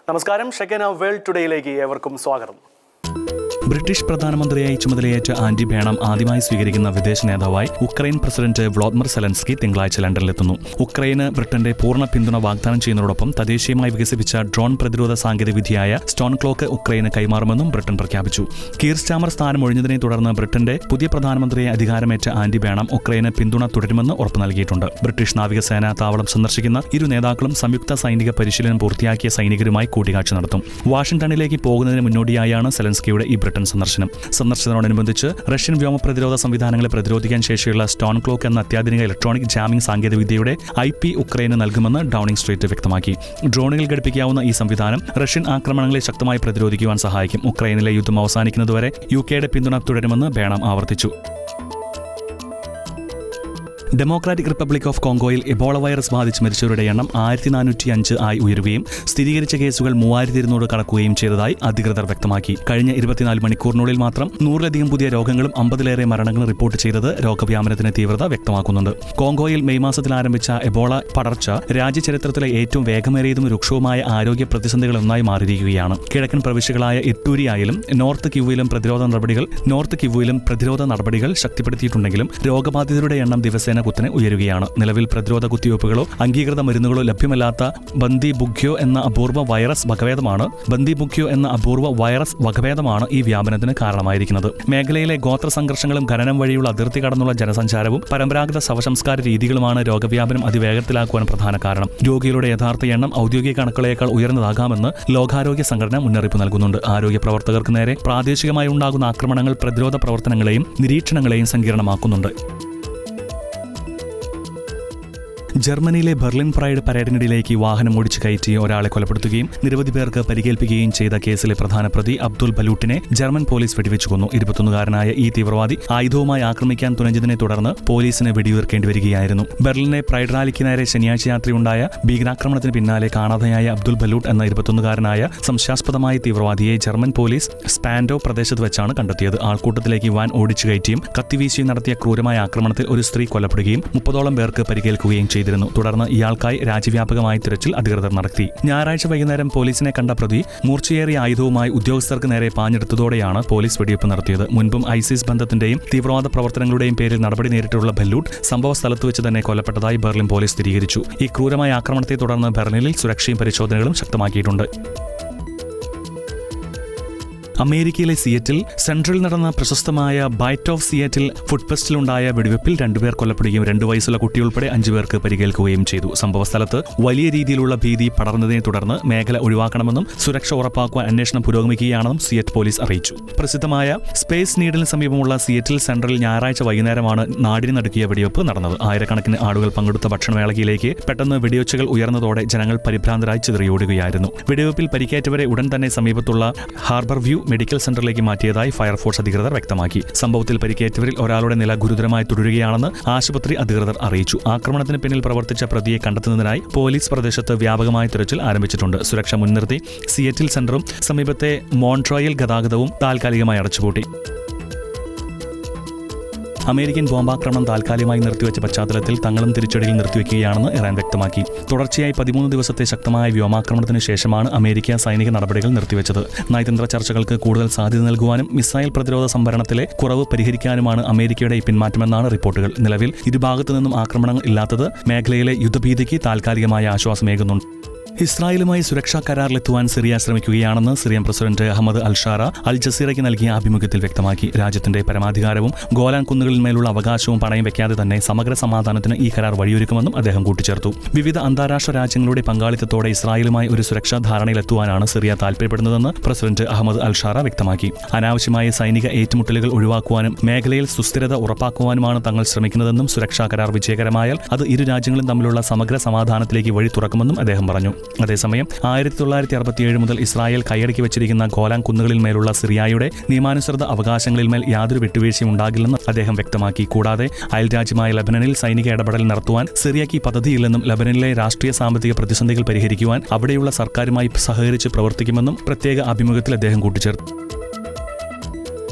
നമസ്കാരം, ഷെക്കന വേൾഡ് ടുഡേയിലേക്ക് ഏവർക്കും സ്വാഗതം. ബ്രിട്ടീഷ് പ്രധാനമന്ത്രിയായി ചുമതലയേറ്റ ആൻഡി ബേണം ആദ്യമായി സ്വീകരിക്കുന്ന വിദേശ നേതാവായി ഉക്രൈൻ പ്രസിഡന്റ് വ്ളോദിമിർ സെലൻസ്കി തിങ്കളാഴ്ച ലണ്ടനിലെത്തുന്നു. ഉക്രൈന് ബ്രിട്ടന്റെ പൂർണ്ണ പിന്തുണ വാഗ്ദാനം ചെയ്യുന്നതോടൊപ്പം തദ്ദേശീയമായി വികസിപ്പിച്ച ഡ്രോൺ പ്രതിരോധ സാങ്കേതികവിദ്യയായ സ്റ്റോൺ ക്ലോക്ക് ഉക്രൈന് കൈമാറുമെന്നും ബ്രിട്ടൻ പ്രഖ്യാപിച്ചു. കീർ സ്റ്റാമർ സ്ഥാനം ഒഴിഞ്ഞതിനെ തുടർന്ന് ബ്രിട്ടന്റെ പുതിയ പ്രധാനമന്ത്രിയെ അധികാരമേറ്റ ആൻഡി ബേണം ഉക്രൈന് പിന്തുണ തുടരുമെന്ന് ഉറപ്പു നൽകിയിട്ടുണ്ട്. ബ്രിട്ടീഷ് നാവികസേന താവളം സന്ദർശിക്കുന്ന ഇരു നേതാക്കളും സംയുക്ത സൈനിക പരിശീലനം പൂർത്തിയാക്കിയ സൈനികരുമായി കൂടിക്കാഴ്ച നടത്തും. വാഷിംഗ്ടണിലേക്ക് പോകുന്നതിന് മുന്നോടിയായാണ് സെലൻസ്കിയുടെ ഈ ബ്രിട്ടൻ സന്ദർശനത്തോടനുബന്ധിച്ച് റഷ്യൻ വ്യോമ പ്രതിരോധ സംവിധാനങ്ങളെ പ്രതിരോധിക്കാൻ ശേഷിയുള്ള സ്റ്റോൺ ക്ലോക്ക് എന്ന അത്യാധുനിക ഇലക്ട്രോണിക് ജാമിംഗ് സാങ്കേതികവിദ്യയുടെ IP ഉക്രൈന് നൽകുമെന്ന് ഡൌണിംഗ് സ്ട്രീറ്റ് വ്യക്തമാക്കി. ഡ്രോണുകൾ ഘടിപ്പിക്കാവുന്ന ഈ സംവിധാനം റഷ്യൻ ആക്രമണങ്ങളെ ശക്തമായി പ്രതിരോധിക്കുവാൻ സഹായിക്കും. ഉക്രൈനിലെ യുദ്ധം അവസാനിക്കുന്നതുവരെ UK പിന്തുണ തുടരുമെന്ന് ബേണം ആവർത്തിച്ചു. ഡെമോക്രാറ്റിക് റിപ്പബ്ലിക് ഓഫ് കോങ്കോയിൽ എബോള വൈറസ് ബാധിച്ച് മരിച്ചവരുടെ എണ്ണം 1405 ആയി ഉയരുകയും സ്ഥിരീകരിച്ച കേസുകൾ 3200 കടക്കുകയും ചെയ്തതായി അധികൃതർ വ്യക്തമാക്കി. കഴിഞ്ഞ 24 മണിക്കൂറിനുള്ളിൽ മാത്രം 100-ലധികം പുതിയ രോഗങ്ങളും 50-ലേറെ മരണങ്ങളും റിപ്പോർട്ട് ചെയ്തത് രോഗവ്യാപനത്തിന് തീവ്രത വ്യക്തമാക്കുന്നുണ്ട്. കോങ്കോയിൽ മെയ് മാസത്തിൽ ആരംഭിച്ച എബോള പടർച്ച രാജ്യചരിത്രത്തിലെ ഏറ്റവും വേഗമേറിയതും രൂക്ഷവുമായ ആരോഗ്യ പ്രതിസന്ധികളൊന്നായി മാറിയിരിക്കുകയാണ്. കിഴക്കൻ പ്രവിശ്യകളായ ഇട്ടൂരിയായാലും നോർത്ത് കിവുവിലും പ്രതിരോധ നടപടികൾ ശക്തിപ്പെടുത്തിയിട്ടുണ്ടെങ്കിലും രോഗബാധിതരുടെ എണ്ണം ദിവസേന കുത്തനെ ഉയരുകയാണ്. നിലവിൽ പ്രതിരോധ കുത്തിവയ്പ്പുകളോ അംഗീകൃത മരുന്നുകളോ ലഭ്യമല്ലാത്ത ബന്ദി ബുഗ്യോ എന്ന അപൂർവ വൈറസ് വകഭേദമാണ് ഈ വ്യാപനത്തിന് കാരണമായിരിക്കുന്നത്. മേഖലയിലെ ഗോത്ര സംഘർഷങ്ങളും ഖനനം വഴിയുള്ള അതിർത്തി കടന്നുള്ള ജനസഞ്ചാരവും പരമ്പരാഗത ശവസംസ്കാര രീതികളുമാണ് രോഗവ്യാപനം അതിവേഗത്തിലാക്കുവാൻ പ്രധാന കാരണം. രോഗികളുടെ യഥാർത്ഥ എണ്ണം ഔദ്യോഗിക കണക്കുകളേക്കാൾ ഉയർന്നതാകാമെന്ന് ലോകാരോഗ്യ സംഘടന മുന്നറിയിപ്പ് നൽകുന്നുണ്ട്. ആരോഗ്യ പ്രവർത്തകർക്ക് നേരെ പ്രാദേശികമായി ഉണ്ടാകുന്ന ആക്രമണങ്ങൾ പ്രതിരോധ പ്രവർത്തനങ്ങളെയും നിരീക്ഷണങ്ങളെയും സങ്കീർണമാക്കുന്നുണ്ട്. ജർമ്മനിയിലെ ബെർലിൻ പ്രൈഡ് പരേഡിനിടയിലേക്ക് വാഹനം ഓടിച്ചു കയറ്റി ഒരാളെ കൊലപ്പെടുത്തുകയും നിരവധി പേർക്ക് പരിക്കേൽപ്പിക്കുകയും ചെയ്ത കേസിലെ പ്രധാന പ്രതി അബ്ദുൽ ബലൂട്ടിനെ ജർമ്മൻ പോലീസ് വെടിവെച്ചു കൊന്നു. 21-കാരനായ ഈ തീവ്രവാദി ആയുധവുമായി ആക്രമിക്കാൻ തുനിഞ്ഞതിനെ തുടർന്ന് പോലീസിന് വെടിയുതിർക്കേണ്ടി വരികയായിരുന്നു. ബെർലിനെ പ്രൈഡ് റാലിക്ക് നേരെ ശനിയാഴ്ച രാത്രിയുണ്ടായ ഭീകരാക്രമണത്തിന് പിന്നാലെ കാണാതെയായ അബ്ദുൽ ബലൂട്ട് എന്ന 21-കാരനായ സംശയാസ്പദമായ തീവ്രവാദിയെ ജർമ്മൻ പോലീസ് സ്പാൻഡോ പ്രദേശത്ത് വെച്ചാണ് കണ്ടെത്തിയത്. ആൾക്കൂട്ടത്തിലേക്ക് വാൻ ഓടിച്ചു കയറ്റിയും കത്തിവീശിയും നടത്തിയ ക്രൂരമായ ആക്രമണത്തിൽ ഒരു സ്ത്രീ കൊല്ലപ്പെടുകയും 30ഓളം പേർക്ക് പരിക്കേൽക്കുകയും ചെയ്തു. തുടർന്ന് ഇയാൾക്കായി രാജ്യവ്യാപകമായി തിരച്ചിൽ അധികൃതർ നടത്തി. ഞായറാഴ്ച വൈകുന്നേരം പോലീസിനെ കണ്ട പ്രതി മൂർച്ചയേറിയ ആയുധവുമായി ഉദ്യോഗസ്ഥർക്ക് നേരെ പാഞ്ഞെടുത്തതോടെയാണ് പോലീസ് വെടിവെപ്പ് നടത്തിയത്. മുൻപും ISIS ബന്ധത്തിന്റെയും തീവ്രവാദ പ്രവർത്തനങ്ങളുടെയും പേരിൽ നടപടി നേരിട്ടുള്ള ബല്ലൂട്ട് സംഭവ സ്ഥലത്ത് വെച്ച് തന്നെ കൊല്ലപ്പെട്ടതായി ബെർലിൻ പോലീസ് സ്ഥിരീകരിച്ചു. ഈ ക്രൂരമായ ആക്രമണത്തെ തുടർന്ന് ബെർലിനിൽ സുരക്ഷയും പരിശോധനകളും ശക്തമാക്കിയിട്ടുണ്ട്. അമേരിക്കയിലെ സിയറ്റിൽ സെൻട്രൽ നടന്ന പ്രശസ്തമായ ബൈറ്റ് ഓഫ് സിയറ്റിൽ ഫുഡ് ഫെസ്റ്റിലുണ്ടായ വെടിവെപ്പിൽ 2 പേർ കൊല്ലപ്പെടുകയും 2 വയസ്സുള്ള കുട്ടിയുൾപ്പെടെ 5 പേർക്ക് പരിക്കേൽക്കുകയും ചെയ്തു. സംഭവസ്ഥലത്ത് വലിയ രീതിയിലുള്ള ഭീതി പടർന്നതിനെ തുടർന്ന് മേഖല ഒഴിവാക്കണമെന്നും സുരക്ഷ ഉറപ്പാക്കുവാൻ അന്വേഷണം പുരോഗമിക്കുകയാണെന്നും സിയറ്റ് പോലീസ് അറിയിച്ചു. പ്രസിദ്ധമായ സ്പേസ് നീഡിന് സമീപമുള്ള സിയറ്റിൽ സെൻട്രലിൽ ഞായറാഴ്ച വൈകുന്നേരമാണ് നാടിന് നടുക്കിയ വെടിവെപ്പ് നടന്നത്. ആയിരക്കണക്കിന് ആളുകൾ പങ്കെടുത്ത ഭക്ഷണമേളയിലേക്ക് പെട്ടെന്ന് വെടിയൊച്ചകൾ ഉയർന്നതോടെ ജനങ്ങൾ പരിഭ്രാന്തരായി ചിതറിയോടുകയായിരുന്നു. വെടിവെപ്പിൽ പരിക്കേറ്റവരെ ഉടൻ തന്നെ സമീപത്തുള്ള ഹാർബർ വ്യൂ മെഡിക്കൽ സെന്ററിലേക്ക് മാറ്റിയതായി ഫയർഫോഴ്സ് അധികൃതർ വ്യക്തമാക്കി. സംഭവത്തിൽ പരിക്കേറ്റവരിൽ ഒരാളുടെ നില ഗുരുതരമായി തുടരുകയാണെന്ന് ആശുപത്രി അധികൃതർ അറിയിച്ചു. ആക്രമണത്തിന് പിന്നിൽ പ്രവർത്തിച്ച പ്രതിയെ കണ്ടെത്തുന്നതിനായി പോലീസ് പ്രദേശത്ത് വ്യാപകമായ തിരച്ചിൽ ആരംഭിച്ചിട്ടുണ്ട്. സുരക്ഷ മുൻനിർത്തി സിയറ്റിൽ സെന്ററും സമീപത്തെ മോൺട്രോയിൽ ഗതാഗതവും താൽക്കാലികമായി അടച്ചുപൂട്ടി. അമേരിക്കൻ ബോംബാക്രമണം താൽക്കാലികമായി നിർത്തിവെച്ച പശ്ചാത്തലത്തിൽ തങ്ങളും തിരിച്ചടിയിൽ നിർത്തിവെക്കുകയാണെന്ന് ഇറാൻ വ്യക്തമാക്കി. തുടർച്ചയായി 13 ദിവസത്തെ ശക്തമായ വ്യോമാക്രമണത്തിന് ശേഷമാണ് അമേരിക്ക സൈനിക നടപടികൾ നിർത്തിവെച്ചത്. നയതന്ത്ര ചർച്ചകൾക്ക് കൂടുതൽ സാധ്യത നൽകുവാനും മിസൈൽ പ്രതിരോധ സംഭരണത്തിലെ കുറവ് പരിഹരിക്കാനുമാണ് അമേരിക്കയുടെ ഈ പിന്മാറ്റമെന്നാണ് റിപ്പോർട്ടുകൾ. നിലവിൽ ഇരുഭാഗത്തു നിന്നും ആക്രമണങ്ങൾ ഇല്ലാത്തത് മേഖലയിലെ യുദ്ധഭീതിക്ക് താൽക്കാലികമായ ആശ്വാസമേകുന്നുണ്ട്. ഇസ്രായേലുമായി സുരക്ഷാ കരാറിലെത്തുവാൻ സിറിയ ശ്രമിക്കുകയാണെന്ന് സിറിയൻ പ്രസിഡന്റ് അഹമ്മദ് അൽഷാറ അൽ ജസീറയ്ക്ക് നൽകിയ അഭിമുഖത്തിൽ വ്യക്തമാക്കി. രാജ്യത്തിന്റെ പരമാധികാരവും ഗോലാൻ കുന്നുകളിന്മേലുള്ള അവകാശവും പണയം വെക്കാതെ തന്നെ സമഗ്ര സമാധാനത്തിന് ഈ കരാർ വഴിയൊരുക്കുമെന്നും അദ്ദേഹം കൂട്ടിച്ചേർത്തു. വിവിധ അന്താരാഷ്ട്ര രാജ്യങ്ങളുടെ പങ്കാളിത്തത്തോടെ ഇസ്രായേലുമായി ഒരു സുരക്ഷാ ധാരണയിലെത്തുവാനാണ് സിറിയ താൽപര്യപ്പെടുന്നതെന്ന് പ്രസിഡന്റ് അഹമ്മദ് അൽഷാറ വ്യക്തമാക്കി. അനാവശ്യമായ സൈനിക ഏറ്റുമുട്ടലുകൾ ഒഴിവാക്കുവാനും മേഖലയിൽ സുസ്ഥിരത ഉറപ്പാക്കുവാനുമാണ് തങ്ങൾ ശ്രമിക്കുന്നതെന്നും സുരക്ഷാ കരാർ വിജയകരമായാൽ അത് ഇരു രാജ്യങ്ങളും തമ്മിലുള്ള സമഗ്ര സമാധാനത്തിലേക്ക് വഴി തുറക്കുമെന്നും അദ്ദേഹം പറഞ്ഞു. അതേസമയം 1967 മുതൽ ഇസ്രായേൽ കൈയടക്കി വെച്ചിരിക്കുന്ന ഗോലാൻ കുന്നുകളിന്മേലുള്ള സിറിയയുടെ നിയമാനുസൃത അവകാശങ്ങളിന്മേൽ യാതൊരു വിട്ടുവീഴ്ചയും ഉണ്ടാകില്ലെന്ന് അദ്ദേഹം വ്യക്തമാക്കി. കൂടാതെ അയൽരാജ്യമായ ലബനനിൽ സൈനിക ഇടപെടൽ നടത്തുവാൻ സിറിയയ്ക്ക് പദ്ധതിയില്ലെന്നും ലബനനിലെ രാഷ്ട്രീയ സാമ്പത്തിക പ്രതിസന്ധികൾ പരിഹരിക്കുവാൻ അവിടെയുള്ള സർക്കാരുമായി സഹകരിച്ച് പ്രവർത്തിക്കുമെന്നും പ്രത്യേക അഭിമുഖത്തിൽ അദ്ദേഹം കൂട്ടിച്ചേർത്തു.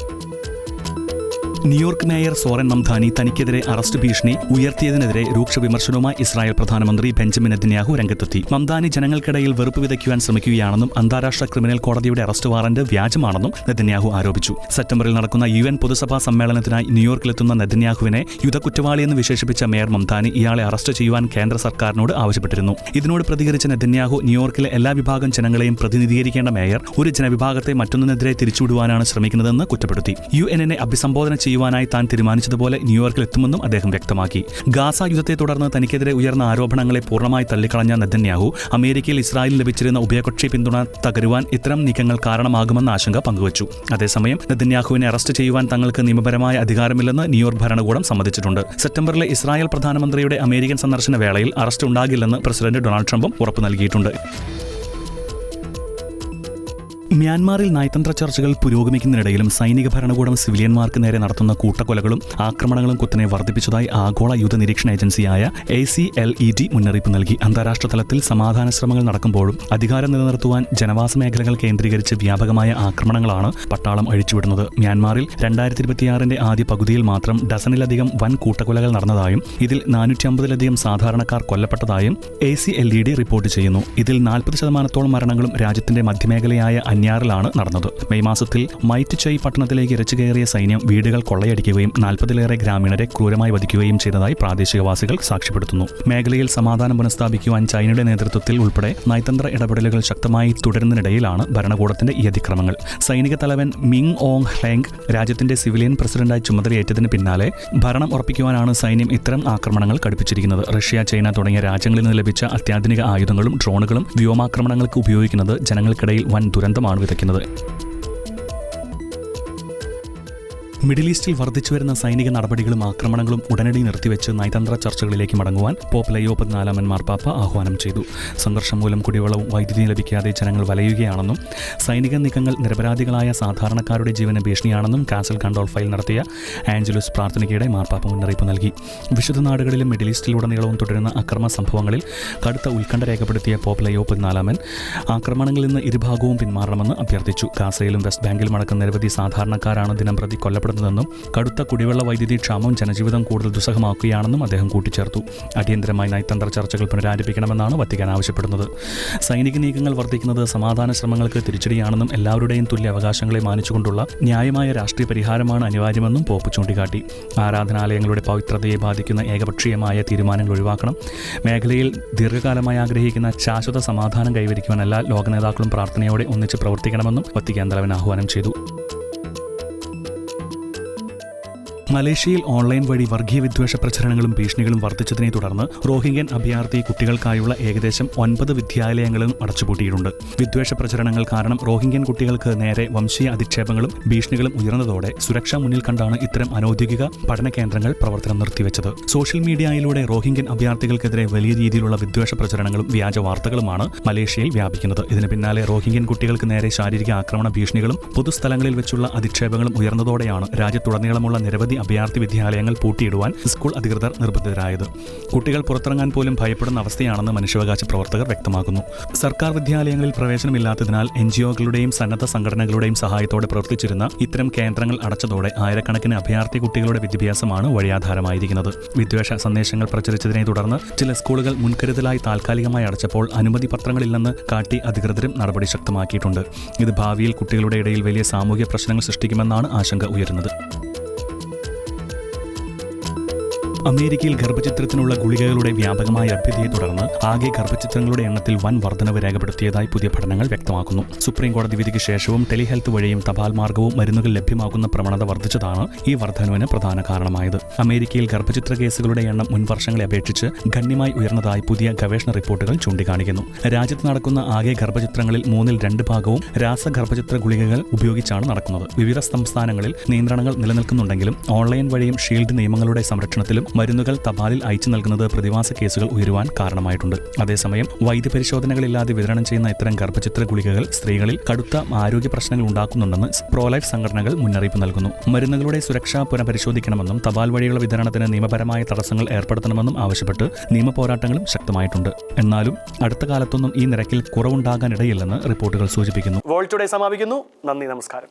ന്യൂയോർക്ക് മേയർ സോറൻ മംധാനി തനിക്കെതിരെ അറസ്റ്റ് ഭീഷണി ഉയർത്തിയതിനെതിരെ രൂക്ഷ വിമർശനവുമായി ഇസ്രായേൽ പ്രധാനമന്ത്രി ബെഞ്ചമിൻ നെതന്യാഹു രംഗത്തെത്തി. മംധാനി ജനങ്ങൾക്കിടയിൽ വെറുപ്പ് വിതയ്ക്കുവാൻ ശ്രമിക്കുകയാണെന്നും അന്താരാഷ്ട്ര ക്രിമിനൽ കോടതിയുടെ അറസ്റ്റ് വാറന്റ് വ്യാജമാണെന്നും നെതന്യാഹു ആരോപിച്ചു. സെപ്റ്റംബറിൽ നടക്കുന്ന UN പൊതുസഭാ സമ്മേളനത്തിനായി ന്യൂയോർക്കിലെത്തുന്ന നെതന്യാഹുവിനെ യുദ്ധക്കുറ്റവാളിയെന്ന് വിശേഷിപ്പിച്ച മേയർ മംധാനി ഇയാളെ അറസ്റ്റ് ചെയ്യുവാൻ കേന്ദ്ര സർക്കാരിനോട് ആവശ്യപ്പെട്ടിരുന്നു. ഇതിനോട് പ്രതികരിച്ച നെതന്യാഹു ന്യൂയോർക്കിലെ എല്ലാ വിഭാഗം ജനങ്ങളെയും പ്രതിനിധീകരിക്കേണ്ട മേയർ ഒരു ജനവിഭാഗത്തെ മറ്റൊന്നിനെതിരെ തിരിച്ചുവിടുവാനാണ് ശ്രമിക്കുന്നതെന്ന് കുറ്റപ്പെടുത്തി. UN-നെ അഭിസംബോധന ചെയ്യുവാനായി താൻ തീരുമാനിച്ചതുപോലെ ന്യൂയോർക്കിൽ എത്തുമെന്നും അദ്ദേഹം വ്യക്തമാക്കി. ഗാസ യുദ്ധത്തെ തുടർന്ന് തനിക്കെതിരെ ഉയർന്ന ആരോപണങ്ങളെ പൂർണ്ണമായി തള്ളിക്കളഞ്ഞ നെതന്യാഹു അമേരിക്കയിൽ ഇസ്രായേലിന് ലഭിച്ചിരുന്ന ഉഭയകക്ഷി പിന്തുണ തകരുവാൻ ഇത്തരം നീക്കങ്ങൾ കാരണമാകുമെന്ന ആശങ്ക പങ്കുവച്ചു. അതേസമയം നെതന്യാഹുവിനെ അറസ്റ്റ് ചെയ്യുവാൻ തങ്ങൾക്ക് നിയമപരമായ അധികാരമില്ലെന്ന് ന്യൂയോർക്ക് ഭരണകൂടം സമ്മതിച്ചിട്ടുണ്ട്. സെപ്റ്റംബറിലെ ഇസ്രായേൽ പ്രധാനമന്ത്രിയുടെ അമേരിക്കൻ സന്ദർശന വേളയിൽ അറസ്റ്റ് ഉണ്ടാകില്ലെന്ന് പ്രസിഡന്റ് ഡൊണാൾഡ് ട്രംപും ഉറപ്പു നൽകിയിട്ടുണ്ട്. മ്യാൻമാറിൽ നയതന്ത്ര ചർച്ചകൾ പുരോഗമിക്കുന്നതിനിടയിലും സൈനിക ഭരണകൂടം സിവിലിയന്മാർക്ക് നേരെ നടത്തുന്ന കൂട്ടക്കൊലകളും ആക്രമണങ്ങളും കുത്തനെ വർദ്ധിപ്പിച്ചതായി ആഗോള യുദ്ധ നിരീക്ഷണ ഏജൻസിയായ ACLED മുന്നറിയിപ്പ് നൽകി. അന്താരാഷ്ട്ര തലത്തിൽ സമാധാന ശ്രമങ്ങൾ നടക്കുമ്പോഴും അധികാരം നിലനിർത്തുവാൻ ജനവാസ മേഖലകൾ കേന്ദ്രീകരിച്ച് വ്യാപകമായ ആക്രമണങ്ങളാണ് പട്ടാളം അഴിച്ചുവിടുന്നത്. മ്യാൻമാറിൽ 2026 ആദ്യ പകുതിയിൽ മാത്രം ഡസനിലധികം വൻ കൂട്ടക്കൊലകൾ നടന്നതായും ഇതിൽ 450-ലധികം സാധാരണക്കാർ കൊല്ലപ്പെട്ടതായും ACLED റിപ്പോർട്ട് ചെയ്യുന്നു. ഇതിൽ 40% മരണങ്ങളും രാജ്യത്തിന്റെ മധ്യമേഖലയായ ാണ് നടന്നത്. മെയ് മാസത്തിൽ മൈറ്റ് ചൈ പട്ടണത്തിലേക്ക് ഇരച്ചു കയറിയ സൈന്യം വീടുകൾ കൊള്ളയടിക്കുകയും 40-ലേറെ ഗ്രാമീണരെ ക്രൂരമായി വധിക്കുകയും ചെയ്തതായി പ്രാദേശികവാസികൾ സാക്ഷ്യപ്പെടുത്തുന്നു. മേഖലയിൽ സമാധാനം പുനഃസ്ഥാപിക്കുവാൻ ചൈനയുടെ നേതൃത്വത്തിൽ ഉൾപ്പെടെ നയതന്ത്ര ഇടപെടലുകൾ ശക്തമായി തുടരുന്നതിനിടയിലാണ് ഭരണകൂടത്തിന്റെ ഈ അതിക്രമങ്ങൾ. സൈനിക തലവൻ മിങ് ഓങ് ഹ്ലെങ് രാജ്യത്തിന്റെ സിവിലിയൻ പ്രസിഡന്റായി ചുമതലയേറ്റതിന് പിന്നാലെ ഭരണം ഉറപ്പിക്കുവാനാണ് സൈന്യം ഇത്തരം ആക്രമണങ്ങൾ കടുപ്പിച്ചിരിക്കുന്നത്. റഷ്യ, ചൈന തുടങ്ങിയ രാജ്യങ്ങളിൽ നിന്ന് ലഭിച്ച അത്യാധുനിക ആയുധങ്ങളും ഡ്രോണുകളും വ്യോമാക്രമണങ്ങൾക്ക് ഉപയോഗിക്കുന്നത് ജനങ്ങൾക്കിടയിൽ വൻ ദുരന്തമാണ് വിതയ്ക്കുന്നത്. മിഡിൽ ഈസ്റ്റിൽ വർദ്ധിച്ചുവരുന്ന സൈനിക നടപടികളും ആക്രമണങ്ങളും ഉടനടി നിർത്തിവെച്ച് നയതന്ത്ര ചർച്ചകളിലേക്ക് മടങ്ങുവാൻ പോപ്പ് ലയോ 14 മാർപ്പാപ്പ ആഹ്വാനം ചെയ്തു. സംഘർഷം മൂലം കുടിവെള്ളവും വൈദ്യുതിയും ലഭിക്കാതെ ജനങ്ങൾ വലയുകയാണെന്നും സൈനിക നീക്കങ്ങൾ നിരപരാധികളായ സാധാരണക്കാരുടെ ജീവന് ഭീഷണിയാണെന്നും കാസൽ ഗാൻഡോൾഫയിൽ നടത്തിയ ആഞ്ചലൂസ് പ്രാർത്ഥനയ്ക്കിടെ മാർപ്പാപ്പ മുന്നറിയിപ്പ് നൽകി. വിശുദ്ധ നാടുകളിലും മിഡിൽ ഈസ്റ്റിലുടനീളവും തുടരുന്ന അക്രമ സംഭവങ്ങളിൽ കടുത്ത ഉത്കണ്ഠ രേഖപ്പെടുത്തിയ പോപ്പ് ലയോ 14 ആക്രമണങ്ങളിൽ നിന്ന് ഇരുഭാഗവും പിന്മാറണമെന്ന് അഭ്യർത്ഥിച്ചു. ഗാസയിലും വെസ്റ്റ് ബാങ്കിലും അടക്കം നിരവധി സാധാരണക്കാരാണ് ദിനംപ്രതി കൊല്ലപ്പെടുന്നത് ും കടുത്ത കുടിവെള്ള വൈദ്യുതി ക്ഷാമം ജനജീവിതം കൂടുതൽ ദുസ്സഹമാക്കുകയാണെന്നും അദ്ദേഹം കൂട്ടിച്ചേർത്തു. അടിയന്തരമായി നയതന്ത്ര ചർച്ചകൾ പുനരാരംഭിക്കണമെന്നാണ് വത്തിക്കാൻ ആവശ്യപ്പെടുന്നത്. സൈനിക നീക്കങ്ങൾ വർദ്ധിക്കുന്നത് സമാധാന ശ്രമങ്ങൾക്ക് തിരിച്ചടിയാണെന്നും എല്ലാവരുടെയും തുല്യ അവകാശങ്ങളെ മാനിച്ചുകൊണ്ടുള്ള ന്യായമായ രാഷ്ട്രീയ പരിഹാരമാണ് അനിവാര്യമെന്നും പോപ്പ് ചൂണ്ടിക്കാട്ടി. ആരാധനാലയങ്ങളുടെ പവിത്രതയെ ബാധിക്കുന്ന ഏകപക്ഷീയമായ തീരുമാനങ്ങൾ ഒഴിവാക്കണം. മേഖലയിൽ ദീർഘകാലമായി ആഗ്രഹിക്കുന്ന ശാശ്വത സമാധാനം കൈവരിക്കുവാൻ എല്ലാ ലോക നേതാക്കളും പ്രാർത്ഥനയോടെ ഒന്നിച്ച് പ്രവർത്തിക്കണമെന്നും വത്തിക്കാൻ തലവൻ ആഹ്വാനം ചെയ്തു. മലേഷ്യയിൽ ഓൺലൈൻ വഴി വർഗീയ വിദ്വേഷ പ്രചരണങ്ങളും ഭീഷണികളും വർദ്ധിച്ചതിനെ തുടർന്ന് റോഹിംഗ്യൻ അഭയാർത്ഥി കുട്ടികൾക്കായുള്ള ഏകദേശം 9 വിദ്യാലയങ്ങളും അടച്ചുപൂട്ടിയിട്ടുണ്ട്. വിദ്വേഷ പ്രചരണങ്ങൾ കാരണം റോഹിംഗ്യൻ കുട്ടികൾക്ക് നേരെ വംശീയ അധിക്ഷേപങ്ങളും ഭീഷണികളും ഉയർന്നതോടെ സുരക്ഷ മുന്നിൽ കണ്ടാണ് ഇത്തരം അനൌദ്യോഗിക പഠന കേന്ദ്രങ്ങൾ പ്രവർത്തനം നിർത്തിവെച്ചത്. സോഷ്യൽ മീഡിയയിലൂടെ റോഹിംഗ്യൻ അഭയാർത്ഥികൾക്കെതിരെ വലിയ രീതിയിലുള്ള വിദ്വേഷ പ്രചരണങ്ങളും വ്യാജ വാർത്തകളുമാണ് മലേഷ്യയിൽ വ്യാപിക്കുന്നത്. ഇതിന് പിന്നാലെ റോഹിംഗ്യൻ കുട്ടികൾക്ക് നേരെ ശാരീരിക ആക്രമണ ഭീഷണികളും പൊതുസ്ഥലങ്ങളിൽ വെച്ചുള്ള അധിക്ഷേപങ്ങളും ഉയർന്നതോടെയാണ് രാജ്യത്തുടനീളമുള്ള നിരവധി അഭയാർത്ഥി വിദ്യാലയങ്ങൾ പൂട്ടിയിടുവാൻ സ്കൂൾ അധികൃതർ നിർബന്ധിതരായത്. കുട്ടികൾ പുറത്തിറങ്ങാൻ പോലും ഭയപ്പെടുന്ന അവസ്ഥയാണെന്ന് മനുഷ്യാവകാശ പ്രവർത്തകർ വ്യക്തമാക്കുന്നു. സർക്കാർ വിദ്യാലയങ്ങളിൽ പ്രവേശനമില്ലാത്തതിനാൽ NGO-കളുടെയും സന്നദ്ധ സംഘടനകളുടെയും സഹായത്തോടെ പ്രവർത്തിച്ചിരുന്ന ഇത്തരം കേന്ദ്രങ്ങൾ അടച്ചതോടെ ആയിരക്കണക്കിന് അഭയാർത്ഥി കുട്ടികളുടെ വിദ്യാഭ്യാസമാണ് വഴിയാധാരമായിരിക്കുന്നത്. വിദ്വേഷ സന്ദേശങ്ങൾ പ്രചരിച്ചതിനെ തുടർന്ന് ചില സ്കൂളുകൾ മുൻകരുതലായി താൽക്കാലികമായി അടച്ചപ്പോൾ അനുമതി പത്രങ്ങളില്ലെന്ന് കാട്ടി അധികൃതരും നടപടി ശക്തമാക്കിയിട്ടുണ്ട്. ഇത് ഭാവിയിൽ കുട്ടികളുടെ ഇടയിൽ വലിയ സാമൂഹ്യ പ്രശ്നങ്ങൾ സൃഷ്ടിക്കുമെന്നാണ് ആശങ്ക ഉയരുന്നത്. അമേരിക്കയിൽ ഗർഭചിത്രത്തിനുള്ള ഗുളികകളുടെ വ്യാപകമായ ലഭ്യതയെ തുടർന്ന് ആകെ ഗർഭചിത്രങ്ങളുടെ എണ്ണത്തിൽ വൻ വർധനവ് രേഖപ്പെടുത്തിയതായി പുതിയ പഠനങ്ങൾ വ്യക്തമാക്കുന്നു. സുപ്രീം കോടതി വിധിക്ക് ശേഷവും ടെലിഹെൽത്ത് വഴിയും തപാൽ മാർഗവും മരുന്നുകൾ ലഭ്യമാക്കുന്ന പ്രവണത വർദ്ധിച്ചതാണ് ഈ വർധനവിന് പ്രധാന കാരണമായത്. അമേരിക്കയിൽ ഗർഭചിത്ര കേസുകളുടെ എണ്ണം മുൻ വർഷങ്ങളെ അപേക്ഷിച്ച് ഗണ്യമായി ഉയർന്നതായി പുതിയ ഗവേഷണ റിപ്പോർട്ടുകൾ ചൂണ്ടിക്കാണിക്കുന്നു. രാജ്യത്ത് നടക്കുന്ന ആകെ ഗർഭചിത്രങ്ങളിൽ 2/3 ഭാഗവും രാസഗർഭചിത്ര ഗുളികകൾ ഉപയോഗിച്ചാണ് നടക്കുന്നത്. വിവിധ സംസ്ഥാനങ്ങളിൽ നിയന്ത്രണങ്ങൾ നിലനിൽക്കുന്നുണ്ടെങ്കിലും ഓൺലൈൻ വഴിയും ഷീൽഡ് നിയമങ്ങളുടെ സംരക്ഷണത്തിലും മരുന്നുകൾ തപാലിൽ അയച്ചു നൽകുന്നത് പ്രതിവാസ കേസുകൾ ഉയരുവാൻ കാരണമായിട്ടുണ്ട്. അതേസമയം വൈദ്യപരിശോധനകളില്ലാതെ വിതരണം ചെയ്യുന്ന ഇത്തരം ഗർഭചിത്ര ഗുളികകൾ സ്ത്രീകളിൽ കടുത്ത ആരോഗ്യ പ്രശ്നങ്ങൾ ഉണ്ടാക്കുന്നുണ്ടെന്ന് പ്രോലൈഫ് സംഘടനകൾ മുന്നറിയിപ്പ് നൽകുന്നു. മരുന്നുകളുടെ സുരക്ഷ പുനഃപരിശോധിക്കണമെന്നും തപാൽ വഴിയുള്ള വിതരണത്തിന് നിയമപരമായ തടസ്സങ്ങൾ ഏർപ്പെടുത്തണമെന്നും ആവശ്യപ്പെട്ട് നിയമപോരാട്ടങ്ങളും ശക്തമായിട്ടുണ്ട്. എന്നാലും അടുത്ത കാലത്തൊന്നും ഈ നിരക്കിൽ കുറവുണ്ടാകാനിടയില്ലെന്ന് റിപ്പോർട്ടുകൾ സൂചിപ്പിക്കുന്നു. വേൾഡ് ടുഡേ സമാപിക്കുന്നു. നന്ദി, നമസ്കാരം.